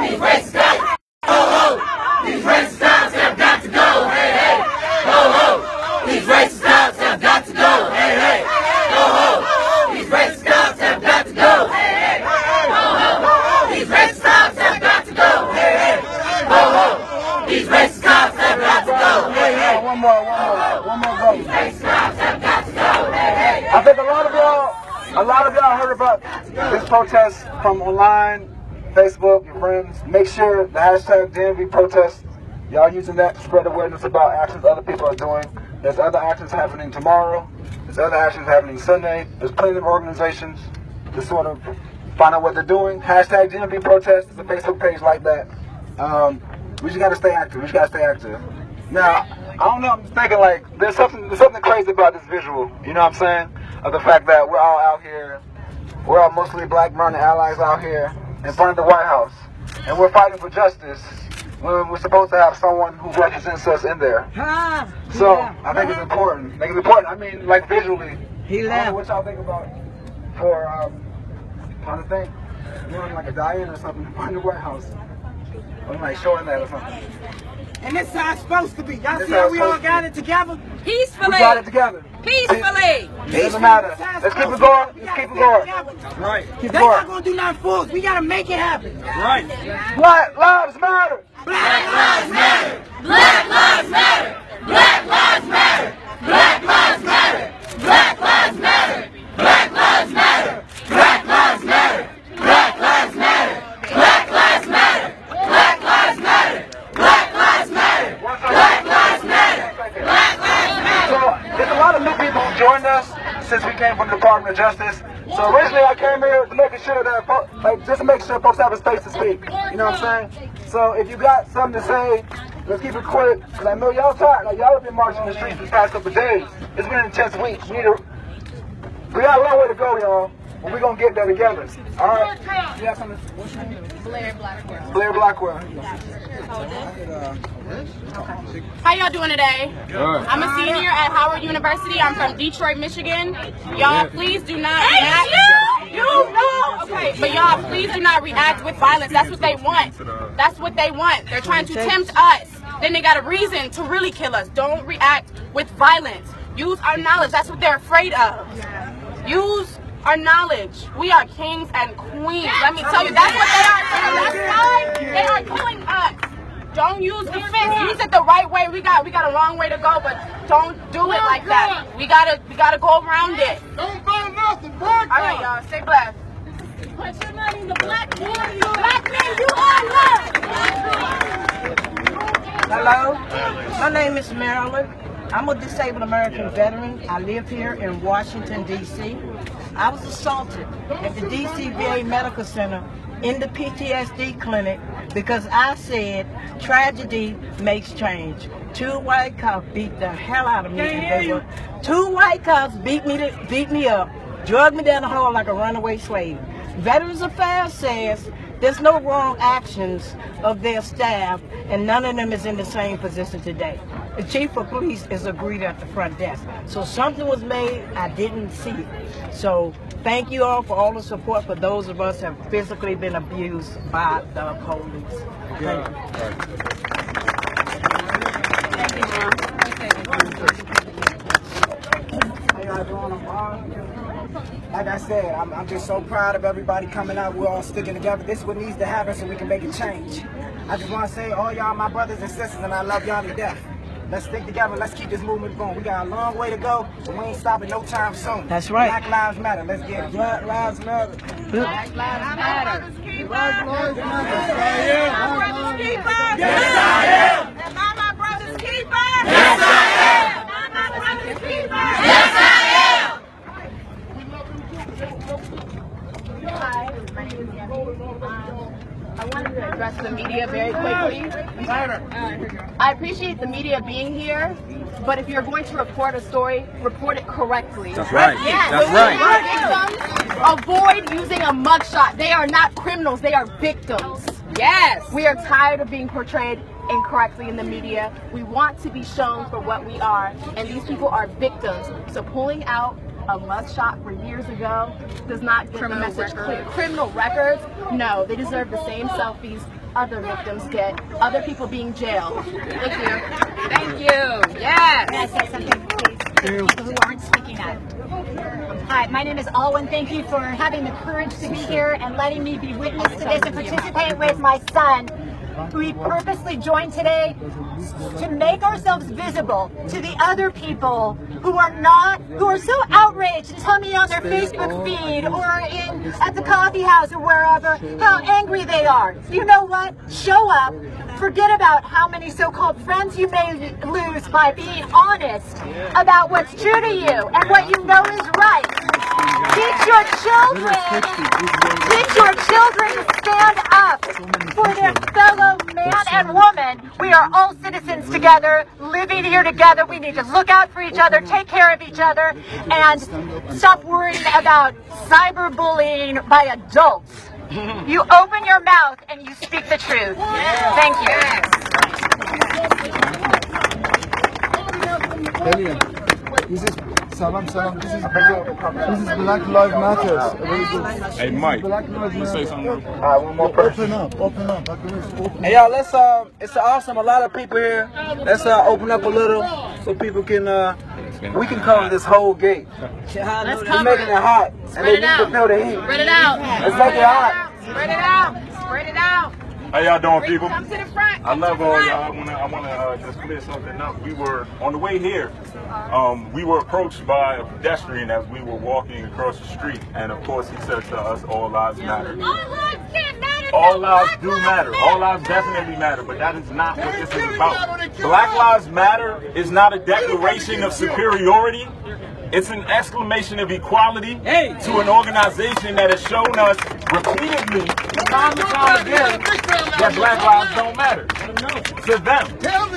These racist cops, ho ho. These racist cops have got to go. Hey hey, ho ho. These racist cops have got to go. Hey hey, ho ho. These racist cops have got to go. Hey hey, ho ho. These racist cops have got to go. Hey hey, ho ho. These racist cops have got to go. Hey hey. One more go. These racist cops have got to go. Hey hey. I think a lot of y'all heard about this protest from online, Facebook, your friends. Make sure the hashtag DMV protest, y'all using that to spread awareness about actions other people are doing. There's other actions happening tomorrow. There's other actions happening Sunday. There's plenty of organizations to sort of find out what they're doing. Hashtag DMV protest is a Facebook page like that. We just gotta stay active. Now, I don't know, I'm just thinking like there's something crazy about this visual, you know what I'm saying? Of the fact that we're all out here, we're all mostly black Martin allies out here in front of the White House, and we're fighting for justice when we're supposed to have someone who represents us in there. So I think it's important. I mean, like visually. I don't know what y'all think about for trying to think, like a die-in or something in front of the White House. I'm like showing that or something. And this is how it's supposed to be. Y'all see how we all got it together? Peacefully. We got it together. Peacefully. It doesn't matter. Let's keep it going. Right. They're not going to do nothing for us. We got to make it happen. Right. Black lives matter. Black lives matter. Black lives matter. Black lives matter. Black lives matter. Black lives matter. Black lives matter. Black lives matter. Black lives matter. Black lives matter. Black lives matter. Black lives matter. Black lives matter. Black lives matter. So there's a lot of new people who joined us since we came from the Department of Justice. So originally I came here to make sure that just to make sure folks have a space to speak. You know what I'm saying? So if you got something to say, let's keep it quick. Cause I know y'all tired. Like y'all have been marching the streets these past couple of days. It's been an intense week. We got a long way to go, y'all. But we're gonna get there together. All right. You have something? What's your name? Blair Blackwell. Blair Blackwell. How y'all doing today? Good. I'm a senior at Howard University. I'm from Detroit, Michigan. Y'all, please do not react. Okay, but y'all, please do not react with violence. That's what they want. That's what they want. They're trying to tempt us. Then they got a reason to really kill us. Don't react with violence. Use our knowledge. That's what they're afraid of. Use our knowledge. We are kings and queens. Let me tell you, that's what they are doing. That's why they are killing us. Don't use the fist. Use it the right way. We got a long way to go, but don't do it like that. We gotta go around it. Don't buy nothing. All right, y'all. Stay blessed. Put your money in the black man. Black man, you are loved. Hello, my name is Marilyn. I'm a disabled American veteran. I live here in Washington, D.C. I was assaulted at the D.C. VA Medical Center in the PTSD clinic because I said tragedy makes change. 2 white cops beat the hell out of me. 2 white cops beat me up, drug me down the hall like a runaway slave. Veterans Affairs says there's no wrong actions of their staff, and none of them is in the same position today. The chief of police is agreed at the front desk. So something was made, I didn't see it. So thank you all for all the support for those of us who have physically been abused by the police. Thank you. Like I said, I'm just so proud of everybody coming out. We're all sticking together. This is what needs to happen so we can make a change. I just want to say, all y'all my brothers and sisters, and I love y'all to death. Let's stick together. Let's keep this movement going. We got a long way to go, but we ain't stopping no time soon. That's right. Black lives matter. Let's get it. Black lives matter. Black lives matter. Black lives matter. Yes, I am. Am I my brother's keeper? Yes, I am. Am I my brother's keeper? Yes, I am. Hi, my name is Yemi. I wanted to address the media very quickly. I appreciate the media being here, but if you're going to report a story, report it correctly. That's right. Yes. That's right. Victims, avoid using a mugshot. They are not criminals. They are victims. Yes. We are tired of being portrayed incorrectly in the media. We want to be shown for what we are, and these people are victims. So pulling out a mugshot for years ago does not get the message clear. Criminal records, no, they deserve the same selfies other victims get, other people being jailed. Thank you. Thank you. Yes. May I say something, please? People who aren't speaking up. Hi, my name is Alton. Thank you for having the courage to be here and letting me be witness to this and participate with my son. We purposely joined today to make ourselves visible to the other people who are so outraged and tell me on their Facebook feed or at the coffee house or wherever how angry they are. You know what? Show up. Forget about how many so-called friends you may lose by being honest about what's true to you and what you know is right. Teach your children to stand up for their fellow man and woman. We are all citizens together, living here together. We need to look out for each other, take care of each other, and stop worrying about cyberbullying by adults. You open your mouth and you speak the truth. Thank you. This is Salam. This is Black Lives Matter. Hey Mike, you say something real quick? Alright, one more person. Open up. Hey y'all, let's it's awesome. A lot of people here. Let's open up a little so people can we can cover this whole gate. Let's We're cover making it hot, and they need to feel the heat. Spread it out. Let's make it hot. Spread it out. Spread it out. How y'all doing, people? Come to the front. I love all y'all. I want to just clear something up. We were on the way here. We were approached by a pedestrian as we were walking across the street, and of course he said to us, "All lives matter." All lives can't matter. All lives do matter. All lives definitely matter, but that is not what this is about. Black Lives Matter is not a declaration of superiority. It's an exclamation of equality to an organization that has shown us repeatedly, time and time again, that Black lives don't matter. To them,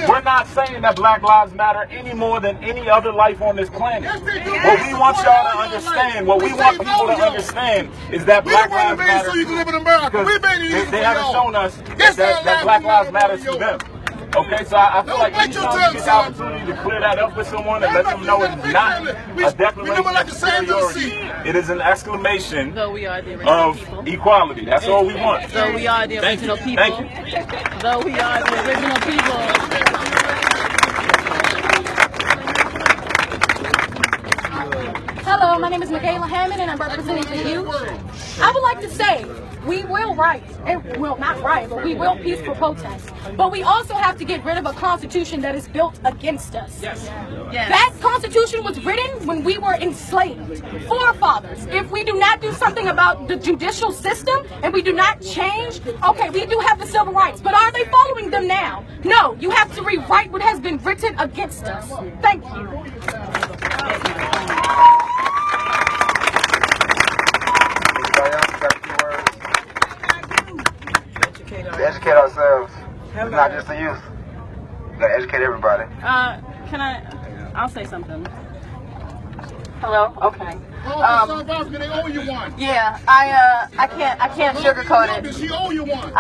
we're not saying that Black lives matter any more than any other life on this planet. What we want y'all to understand, what we want people to understand, is that Black lives matter because they haven't shown us that Black lives matter to them. Okay, so I feel like anytime you get the opportunity to clear that up with someone and let them know it's not a declaration of superiority, it is an exclamation of equality. That's all we want. Though we are the original people. Thank you. Though we are the original people. Hello, my name is Michaela Hammond and I'm representing the youth. I would like to say, we will riot, well not riot, but we will peaceful protest. But we also have to get rid of a constitution that is built against us. Yes. That constitution was written when we were enslaved. Forefathers. If we do not do something about the judicial system and we do not change, okay, we do have the civil rights, but are they following them now? No, you have to rewrite what has been written against us. Thank you. To educate ourselves, not just the youth. We gotta educate everybody. I'll say something. Hello? Okay. Yeah, I can't sugarcoat it. She owe you one.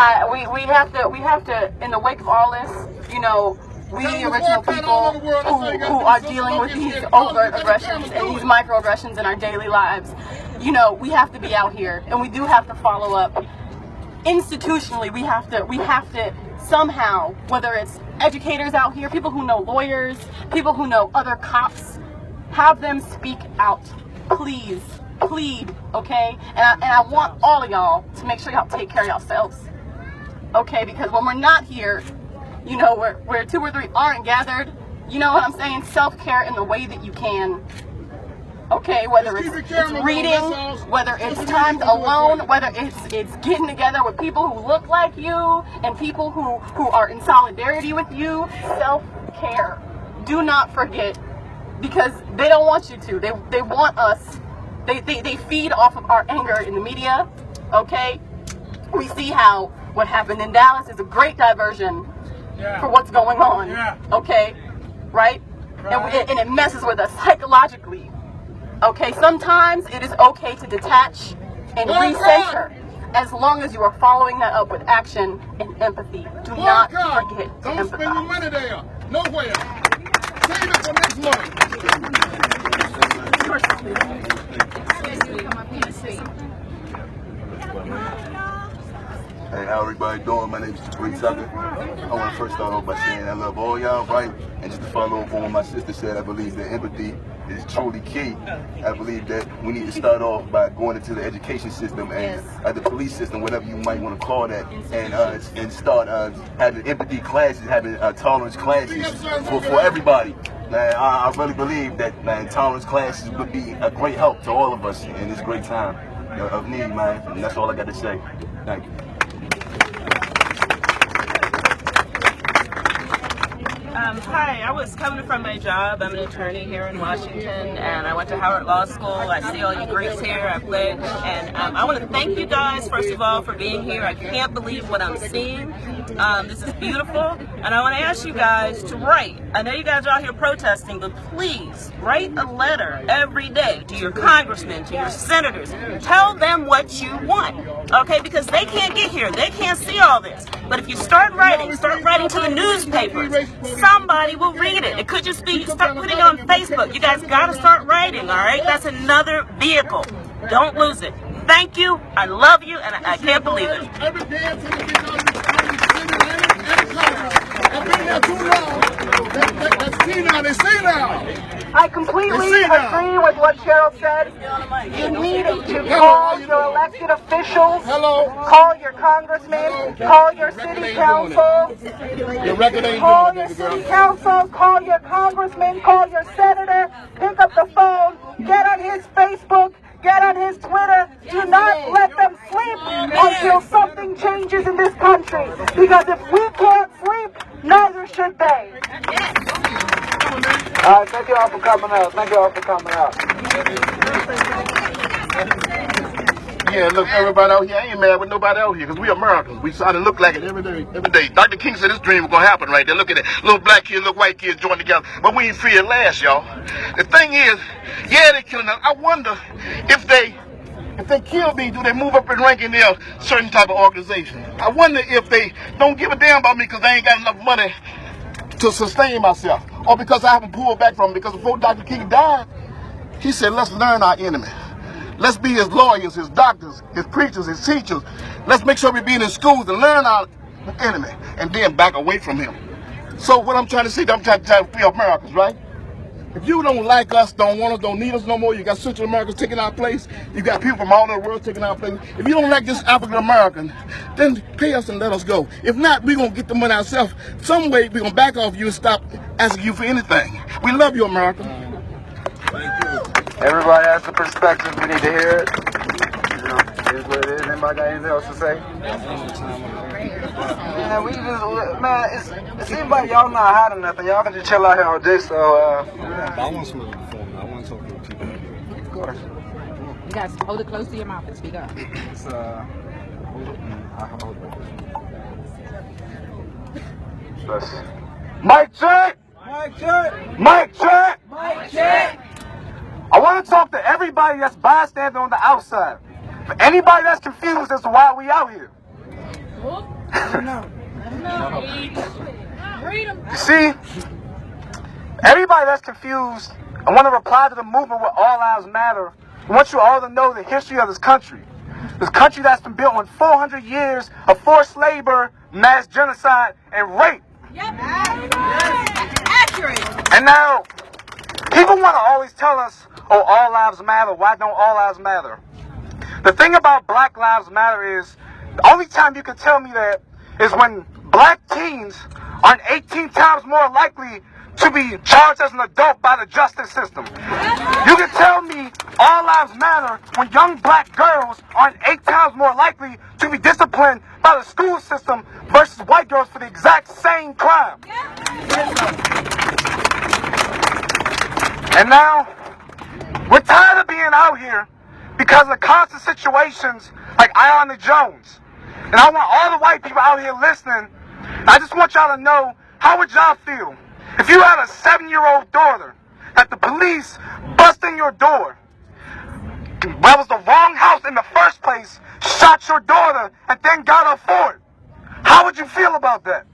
We have to, in the wake of all this, you know, we the original people who are dealing with these overt aggressions and these microaggressions in our daily lives, you know, we have to be out here and we do have to follow up. Institutionally, we have to somehow, whether it's educators out here, people who know lawyers, people who know other cops, have them speak out. Please, plead, okay? And I want all of y'all to make sure y'all take care of yourselves, okay? Because when we're not here, you know, where two or three aren't gathered, you know what I'm saying? Self-care in the way that you can. Okay, whether it's reading, whether it's time alone, whether it's getting together with people who look like you and people who are in solidarity with you. Self-care. Do not forget, because they don't want you to. They want us. They feed off of our anger in the media. Okay, we see how what happened in Dallas is a great diversion for what's going on. Okay, right? And it messes with us psychologically. Okay, sometimes it is okay to detach and recenter as long as you are following that up with action and empathy. Do not forget to empathize. Don't spend your money there. Nowhere. Save it for next month. Hey, how everybody doing? My name is Tucker. I want to first start off by saying I love all y'all, right? And just to follow up on what my sister said, I believe that empathy is truly key. I believe that we need to start off by going into the education system and the police system, whatever you might want to call that, and start having empathy classes, having tolerance classes for everybody. Man, I really believe that, man, tolerance classes would be a great help to all of us in this great time of need, man. And that's all I got to say. Thank you. Hi, I was coming from my job. I'm an attorney here in Washington, and I went to Howard Law School. I see all you greats here. I pledge, and I want to thank you guys, first of all, for being here. I can't believe what I'm seeing. This is beautiful, and I want to ask you guys to write. I know you guys are out here protesting, but please write a letter every day to your congressmen, to your senators. Tell them what you want, okay? Because they can't get here. They can't see all this. But if you start writing to the newspapers, somebody will read it. It could just be start putting it on Facebook. You guys got to start writing, all right? That's another vehicle. Don't lose it. Thank you. I love you, and I can't believe it. I completely agree with what Cheryl said. You need to call your elected officials, call your congressmen, call your city council, call your city council, call your congressman, call your senator, pick up the phone, get on his Facebook, get on his Twitter. Do not let them sleep until something changes in this country. Because if we can't sleep, neither should they. All right, thank you all for coming out. Thank you all for coming out. Yeah, look, everybody out here, I ain't mad with nobody out here, because we Americans. We try to look like it every day, every day. Dr. King said this dream was going to happen right there. Look at it. Little black kids, little white kids joined together. But we ain't free at last, y'all. The thing is, yeah, they're killing us. I wonder if they kill me, do they move up in rank in their certain type of organization? I wonder if they don't give a damn about me because they ain't got enough money to sustain myself, or because I haven't pulled back from it. Because before Dr. King died, he said, let's learn our enemy. Let's be his lawyers, his doctors, his preachers, his teachers. Let's make sure we be in his schools and learn our enemy, and then back away from him. So what I'm trying to say, I'm trying to free Americans, right? If you don't like us, don't want us, don't need us no more, you got Central Americans taking our place, you got people from all over the world taking our place. If you don't like this African American, then pay us and let us go. If not, we're going to get the money ourselves. Some way, we're going to back off you and stop asking you for anything. We love you, America. Thank you. Everybody has a perspective. We need to hear it. You know, it is what it is. Anybody got anything else to say? Man, we just, man, it seems like y'all not hiding nothing. Y'all can just chill out here all day, so, I want to speak before me. I want to talk to people. Of course. You guys hold it close to your mouth and speak up. It's, Mic check! Mic check! Mic check! Mic check! I want to talk to everybody that's bystander on the outside. For anybody that's confused as to why we out here. You see, everybody that's confused, I want to reply to the movement with All Lives Matter. I want you all to know the history of this country. This country that's been built on 400 years of forced labor, mass genocide, and rape. Yep. Accurate. And now, people want to always tell us, oh, all lives matter. Why don't all lives matter? The thing about Black Lives Matter is, the only time you can tell me that is when black teens are 18 times more likely to be charged as an adult by the justice system. You can tell me all lives matter when young black girls are 8 times more likely to be disciplined by the school system versus white girls for the exact same crime. And now, we're tired of being out here because of constant situations like Iona Jones. And I want all the white people out here listening, I just want y'all to know, how would y'all feel if you had a 7-year-old daughter that the police bust in your door, that was the wrong house in the first place, shot your daughter, and then got her for it? How would you feel about that?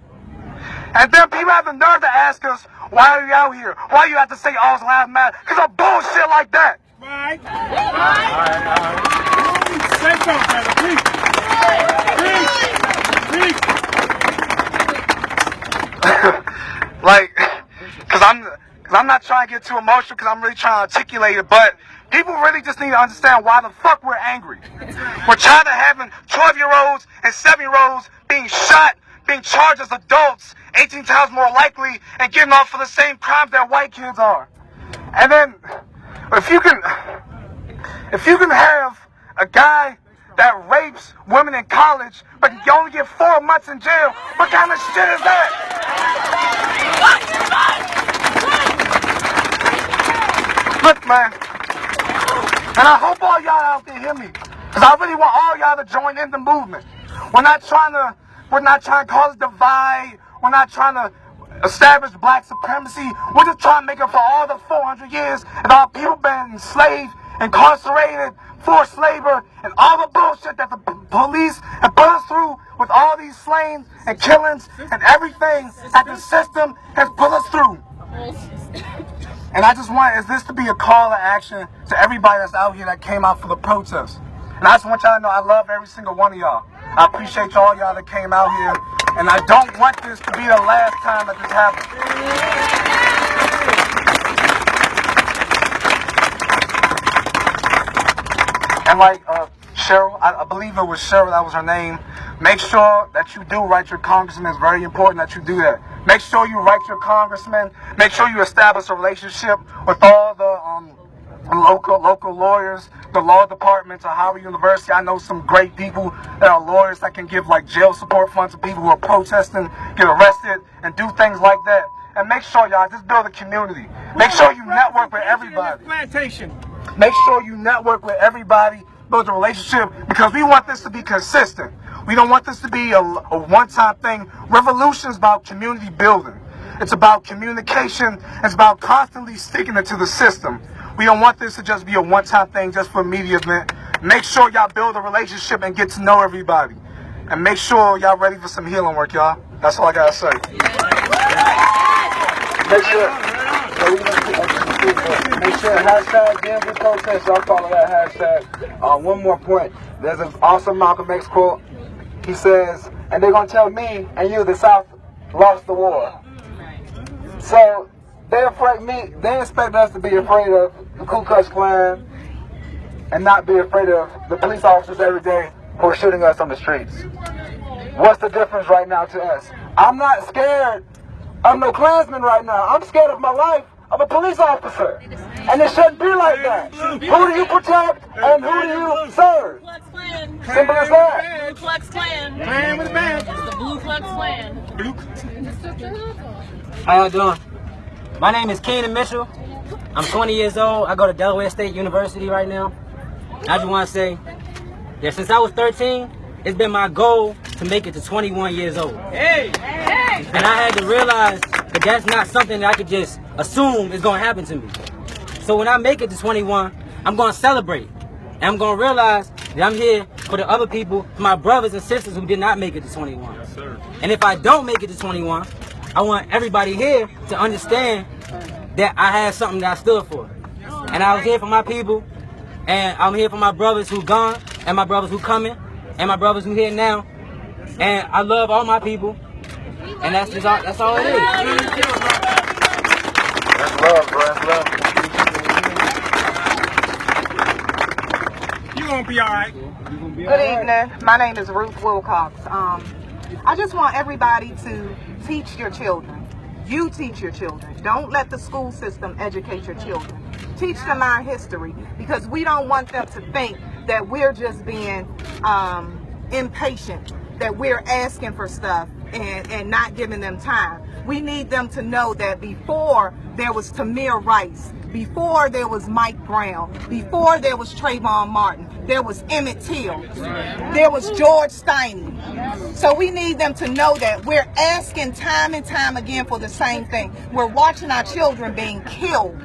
And then people have the nerve to ask us, why are you out here? Why you have to say all lives matter? Because of bullshit like that. Bye. Say something, brother, please. Like, cause I'm not trying to get too emotional, cause I'm really trying to articulate it, but people really just need to understand why the fuck we're angry. We're tired of having 12-year-olds and 7-year-olds being shot, being charged as adults, 18 times more likely, and getting off for the same crimes that white kids are. And then, if you can have a guy that rapes women in college, but you only get 4 months in jail, what kind of shit is that? Look, man, and I hope all y'all out there hear me, because I really want all y'all to join in the movement. We're not trying to cause a divide. We're not trying to establish black supremacy. We're just trying to make it for all the 400 years that our people been enslaved, incarcerated, forced labor, and all the bullshit that the police have put us through with all these slayings and killings and everything that the system has put us through. And I just want this to be a call to action to everybody that's out here that came out for the protest. And I just want y'all to know I love every single one of y'all. I appreciate all y'all that came out here. And I don't want this to be the last time that this happens. And like Cheryl, I believe it was Cheryl, that was her name. Make sure that you do write your congressman. It's very important that you do that. Make sure you write your congressman. Make sure you establish a relationship with all the local lawyers, the law departments at Howard University. I know some great people that are lawyers that can give like jail support funds to people who are protesting, get arrested, and do things like that. And make sure y'all just build a community. Make sure you network with everybody. Make sure you network with everybody, build a relationship, because we want this to be consistent. We don't want this to be a one-time thing. Revolution is about community building. It's about communication. It's about constantly sticking it to the system. We don't want this to just be a one-time thing just for a media event. Make sure y'all build a relationship and get to know everybody. And make sure y'all ready for some healing work, y'all. That's all I gotta say. Make sure hashtag DMV protest, y'all follow that hashtag. One more point. There's an awesome Malcolm X quote. He says, and they're gonna tell me and you the South lost the war. So they expect us to be afraid of the Ku Klux Klan and not be afraid of the police officers every day who are shooting us on the streets. What's the difference right now to us? I'm not scared of no Klansman right now. I'm scared of my life of a police officer. And it shouldn't be like that. Who do you protect and who do you serve? Simple as that. Blue Klux Klan. Klan with a band. It's the Blue Klux Klan. How y'all doing? My name is Keenan Mitchell. I'm 20 years old. I go to Delaware State University right now. I just want to say that since I was 13, it's been my goal to make it to 21 years old. Hey! And I had to realize that that's not something that I could just assume is going to happen to me. So when I make it to 21, I'm going to celebrate. And I'm going to realize that I'm here for the other people, for my brothers and sisters who did not make it to 21. Yes, sir. And if I don't make it to 21, I want everybody here to understand that I had something that I stood for. And I was here for my people, and I'm here for my brothers who gone, and my brothers who coming, and my brothers who here now. And I love all my people, and that's all it is. That's love, bro. That's love. You're going to be all right. Good evening. My name is Ruth Wilcox. I just want everybody to teach your children. You teach your children. Don't let the school system educate your children. Teach them our history, because we don't want them to think that we're just being impatient, that we're asking for stuff and not giving them time. We need them to know that before there was Tamir Rice, before there was Mike Brown, before there was Trayvon Martin, there was Emmett Till, there was George Steiny. So we need them to know that we're asking time and time again for the same thing. We're watching our children being killed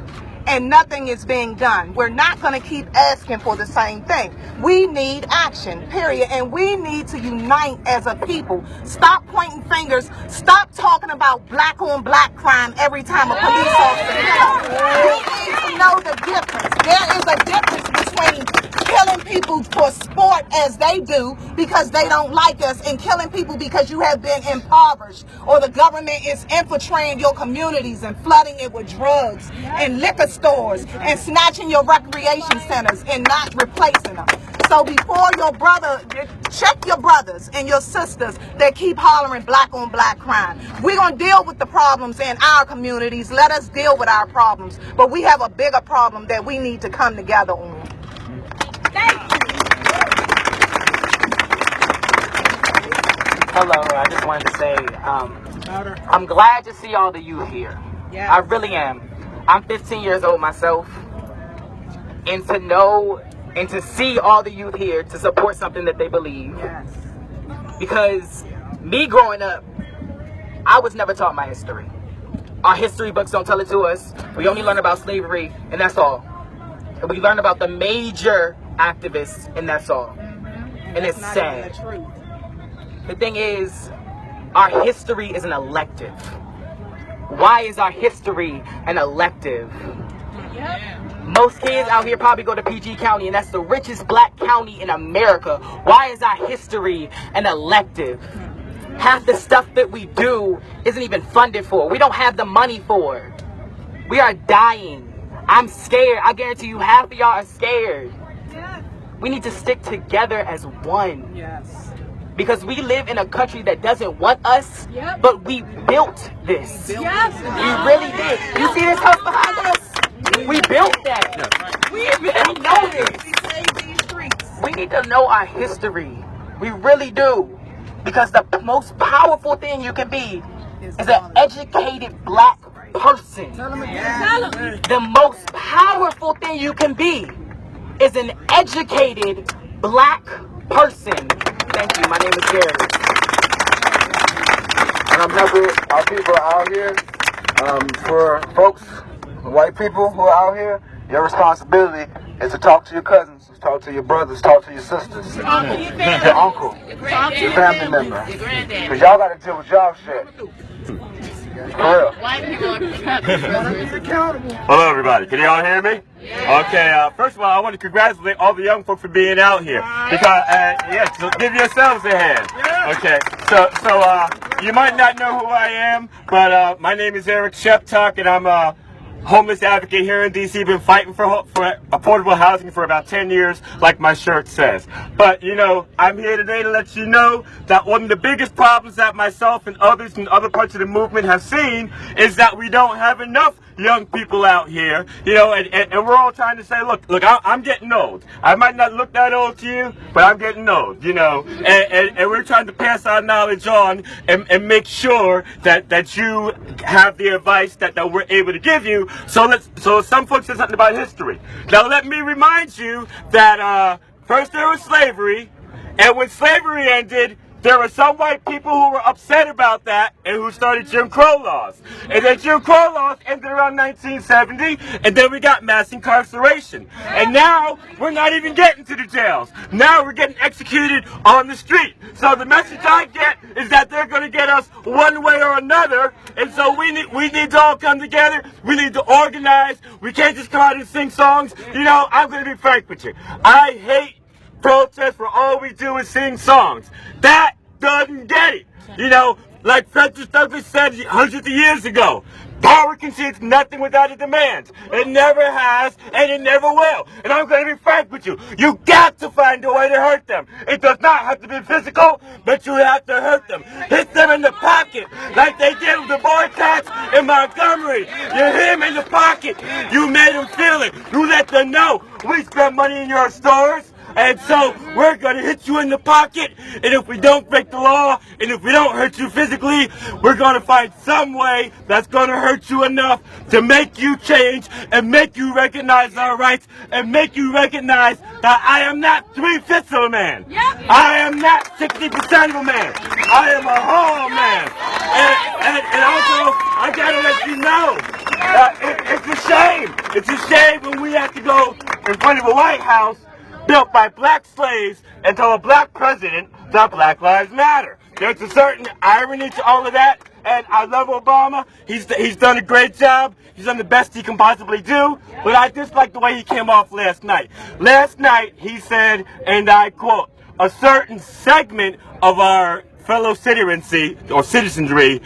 and nothing is being done. We're not going to keep asking for the same thing. We need action, period. And we need to unite as a people. Stop pointing fingers. Stop talking about black on black crime every time a police officer comes. We need to know the difference. There is a difference between killing people for sport as they do because they don't like us, and killing people because you have been impoverished or the government is infiltrating your communities and flooding it with drugs and liquor stores and snatching your recreation centers and not replacing them. So before your brother, check your brothers and your sisters that keep hollering black on black crime. We're going to deal with the problems in our communities. Let us deal with our problems. But we have a bigger problem that we need to come together on. Hello, I just wanted to say, I'm glad to see all the youth here. I really am. I'm 15 years old myself, and to know and to see all the youth here to support something that they believe. Because me growing up, I was never taught my history. Our history books don't tell it to us. We only learn about slavery, and that's all. And we learn about the major activists, and that's all. And it's sad. The thing is, our history is an elective. Why is our history an elective? Most kids out here probably go to PG County, and that's the richest black county in America. Why is our history an elective? Half the stuff that we do isn't even funded for. We don't have the money for it. We are dying. I'm scared. I guarantee you half of y'all are scared. We need to stick together as one. Because we live in a country that doesn't want us, but we built this. We really did. You see this house behind us? We built that. We know this. We need to know our history. We really do. Because the most powerful thing you can be is an educated black person. The most powerful thing you can be is an educated black person. Thank you. My name is Gary. And I'm happy our people are out here. For folks, white people who are out here, your responsibility is to talk to your cousins, to talk to your brothers, talk to your sisters, your uncle, your family member. Because y'all got to deal with y'all shit. For real. Hello, everybody. Can y'all hear me? Okay, first of all, I want to congratulate all the young folks for being out here. Because, so give yourselves a hand. Okay, so you might not know who I am, but my name is Eric Sheptuck, and I'm a homeless advocate here in D.C. Been fighting for affordable housing for about 10 years, like my shirt says. But, you know, I'm here today to let you know that one of the biggest problems that myself and others in other parts of the movement have seen is that we don't have enough young people out here, you know, and we're all trying to say, look, I'm getting old. I might not look that old to you, but I'm getting old, you know, and we're trying to pass our knowledge on and make sure that you have the advice that we're able to give you. So some folks said something about history. Now let me remind you that first there was slavery, and when slavery ended, there were some white people who were upset about that and who started Jim Crow laws. And then Jim Crow laws ended around 1970, and then we got mass incarceration. And now we're not even getting to the jails. Now we're getting executed on the street. So the message I get is that they're going to get us one way or another. And so we need to all come together. We need to organize. We can't just come out and sing songs. You know, I'm going to be frank with you. I hate protest where all we do is sing songs. That doesn't get it. You know, like Frederick Douglass said hundreds of years ago, power concedes nothing without a demand. It never has, and it never will. And I'm going to be frank with you. You got to find a way to hurt them. It does not have to be physical, but you have to hurt them. Hit them in the pocket, like they did with the boycotts in Montgomery. You hit them in the pocket. You made them feel it. You let them know we spend money in your stores. And so we're going to hit you in the pocket, and if we don't break the law, and if we don't hurt you physically, we're going to find some way that's going to hurt you enough to make you change and make you recognize our rights and make you recognize that I am not 3/5 of a man. I am not 60% of a man. I am a whole man. And also, I got to let you know, it's a shame It's a shame when we have to go in front of a White House built by black slaves and tell a black president that Black Lives Matter. There's a certain irony to all of that, and I love Obama. He's done a great job. He's done the best he can possibly do, but I dislike the way he came off last night. Last night, he said, and I quote, a certain segment of our fellow citizenry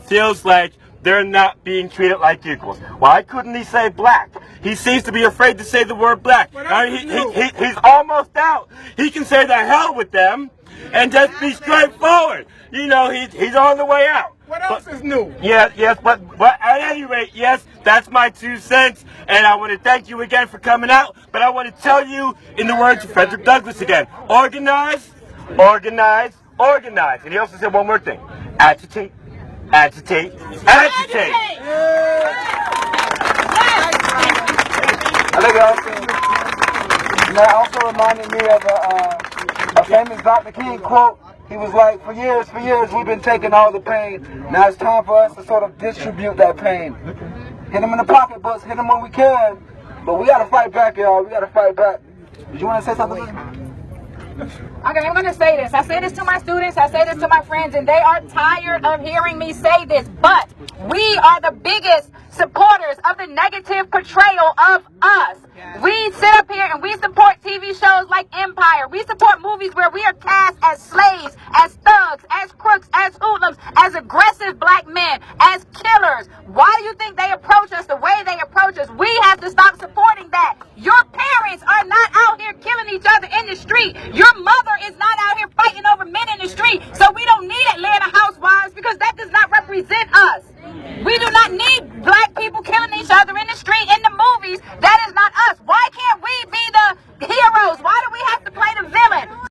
feels like they're not being treated like equals. Why couldn't he say black? He seems to be afraid to say the word black. He's almost out. He can say the hell with them and just be straightforward. You know, he's on the way out. What else is new? Yes, but at any rate, yes, that's my 2 cents. And I want to thank you again for coming out. But I want to tell you, in the words of Frederick Douglass again, organize, organize, organize. And he also said one more thing, agitate, agitate, agitate. I think that also reminded me of a famous Dr. King quote. He was like, for years, we've been taking all the pain. Now it's time for us to sort of distribute that pain. Hit them in the pocketbooks, hit them when we can. But we got to fight back, y'all. We got to fight back. Did you want to say something? Okay, I'm going to say this. I say this to my students, I say this to my friends, and they are tired of hearing me say this. But we are the biggest supporters of the negative portrayal of us. We sit up here and we support TV shows like Empire. We support movies where we are cast as slaves, as thugs, as crooks, as hoodlums, as aggressive black men, as killers. Why do you think they approach us the way they approach us? We have to stop supporting that. Your parents are not out here killing each other in the street. Your mother is not out here fighting over men in the street. So we don't need Atlanta housewives because that does not represent us.